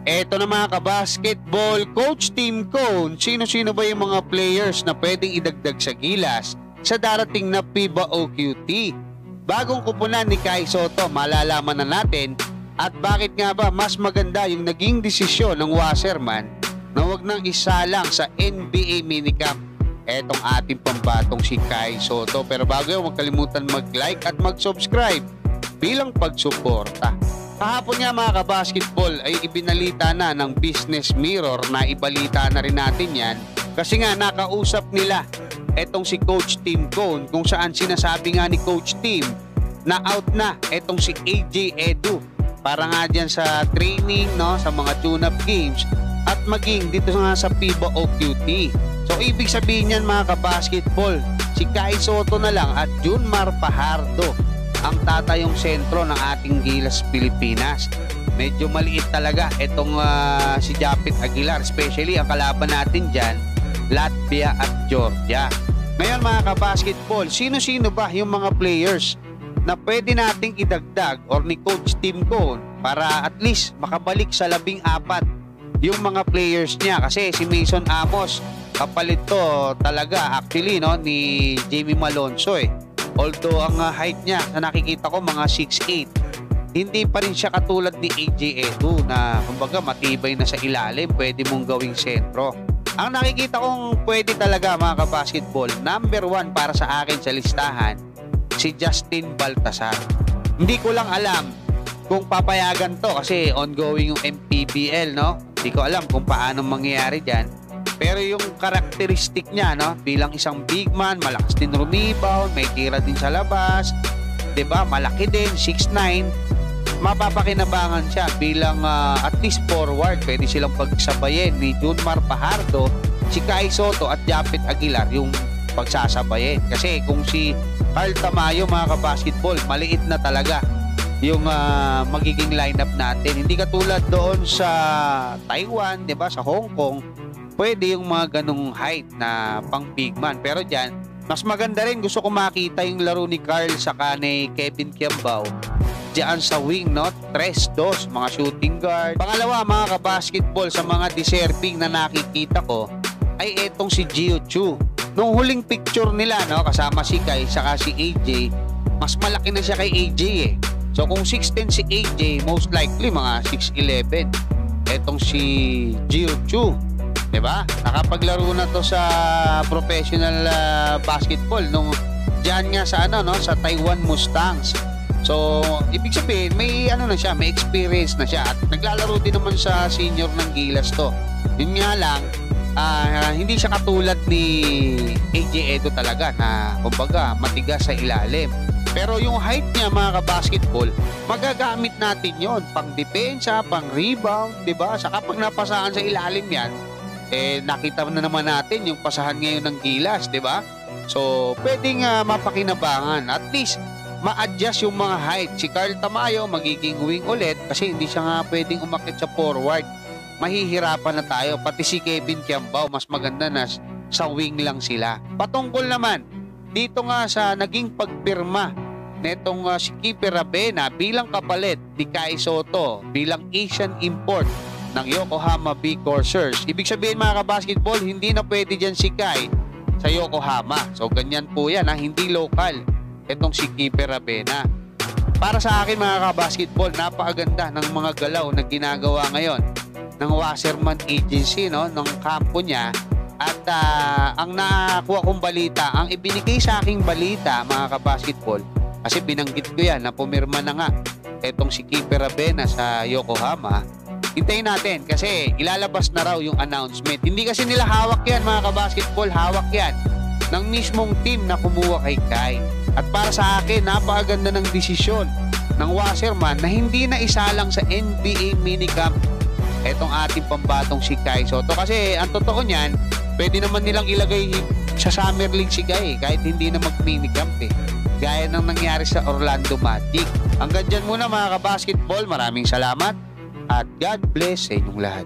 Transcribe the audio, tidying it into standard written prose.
Eto na mga kabasketball, Coach Tim Cone, sino-sino ba yung mga players na pwedeng idagdag sa Gilas sa darating na FIBA OQT? Bagong kupunan ni Kai Sotto, malalaman na natin at bakit nga ba mas maganda yung naging desisyon ng Wasserman na wag nang isalang sa NBA minicamp etong ating pambatong si Kai Sotto. Pero bago yun, huwag kalimutan mag-like at mag-subscribe bilang pagsuporta. Kahapon nga mga kabasketball ay ibinalita na ng Business Mirror na ibalita na rin natin yan kasi nga nakausap nila etong si Coach Tim Cone kung saan sinasabi nga ni Coach Tim na out na etong si AJ Edu para nga dyan sa training, no, sa mga tune-up games at maging dito nga sa FIBA OQT. So ibig sabihin yan mga kabasketball, si Kai Sotto na lang at Junmar Fajardo ang tatayong sentro ng ating Gilas Pilipinas. Medyo maliit talaga itong si Japit Aguilar, especially ang kalaban natin dyan, Latvia at Georgia. Ngayon mga kabasketball, sino-sino ba yung mga players na pwede nating idagdag or ni Coach Tim Cone para at least makabalik sa 14 yung mga players niya? Kasi si Mason Amos, kapalit to talaga actually, no, ni Jamie Malonzo eh. Although ang height niya na nakikita ko mga 6'8", hindi pa rin siya katulad ni AJ Edu na kumbaga matibay na sa ilalim, pwede mong gawing sentro. Ang nakikita kong pwede talaga mga kabasketball, number 1 para sa akin sa listahan, si Justin Baltasar. Hindi ko lang alam kung papayagan to kasi ongoing yung MPBL, no? Hindi ko alam kung paano mangyayari dyan. Pero yung karakteristik niya, no, bilang isang big man, malakas din rebound, may tira din sa labas, 'di ba? Malaki din, 6'9". Mapapakinabangan siya bilang at least forward. Pwede silang pagsabayin ni Junmar Fajardo, si Kai Sotto at Japit Aguilar yung pagsasabayin. Kasi kung si Carl Tamayo mga kabasketball, maliit na talaga yung magiging lineup natin. Hindi katulad doon sa Taiwan, 'di ba? Sa Hong Kong, pwede yung mga ganong height na pang big man. Pero dyan, mas maganda rin. Gusto ko makita yung laro ni Carl saka ni Kevin Kiambao dyan sa wing, no? 3-2, mga shooting guard. Pangalawa, mga kabasketball, sa mga deserving na nakikita ko, ay etong si Gio Chu. Nung huling picture nila, no, kasama si Kai saka si AJ, mas malaki na siya kay AJ eh. So kung 6'10 si AJ, most likely mga 6'11 etong si Gio Chu. Diba? Nakapaglaro na to sa professional basketball nung diyan nga sa ano, no, sa Taiwan Mustangs. So ibig sabihin may ano na siya, may experience na siya at naglalaro din naman sa senior ng Gilas to. Yun nga lang hindi siya katulad ni AJ Edo talaga na kumbaga matigas sa ilalim. Pero yung height niya mga kabasketball, magagamit natin yon pang depensa, pang rebound, 'di ba? Saka pag napasahan sa ilalim yan, nakita na naman natin yung pasahan ngayon ng Gilas, di ba? So, pwedeng mapakinabangan. At least, ma-adjust yung mga height. Si Carl Tamayo magiging wing ulit kasi hindi siya nga pwedeng umakit sa forward. Mahihirapan na tayo. Pati si Kevin Kiambao, mas maganda na sa wing lang sila. Patungkol naman, dito nga sa naging pagpirma netong si Kiefer Ravena bilang kapalit ni Kai Sotto bilang Asian import ng Yokohama B Corsairs. Ibig sabihin mga kabasketball, hindi na pwede dyan si Kai sa Yokohama. So ganyan po yan, hindi local itong si Kiefer Ravena. Para sa akin mga kabasketball, napakaganda ng mga galaw na ginagawa ngayon ng Wasserman Agency, no, ng kampo niya. At ang nakakuha kong balita, ang ibinigay sa aking balita mga kabasketball, kasi binanggit ko yan na pumirma na nga itong si Kiefer Ravena sa Yokohama. Hintayin natin kasi ilalabas na raw yung announcement. Hindi kasi nila hawak yan mga kabasketball, hawak yan ng mismong team na kumuha kay Kai. At para sa akin, napakaganda ng desisyon ng Wasserman na hindi na isalang sa NBA minicamp etong ating pambatong si Kai Sotto. Kasi ang totoo niyan, pwede naman nilang ilagay sa Summer League si Kai kahit hindi na mag-minicamp eh. Gaya ng nangyari sa Orlando Magic. Hanggang dyan muna mga kabasketball, maraming salamat. At God bless sa inyong lahat.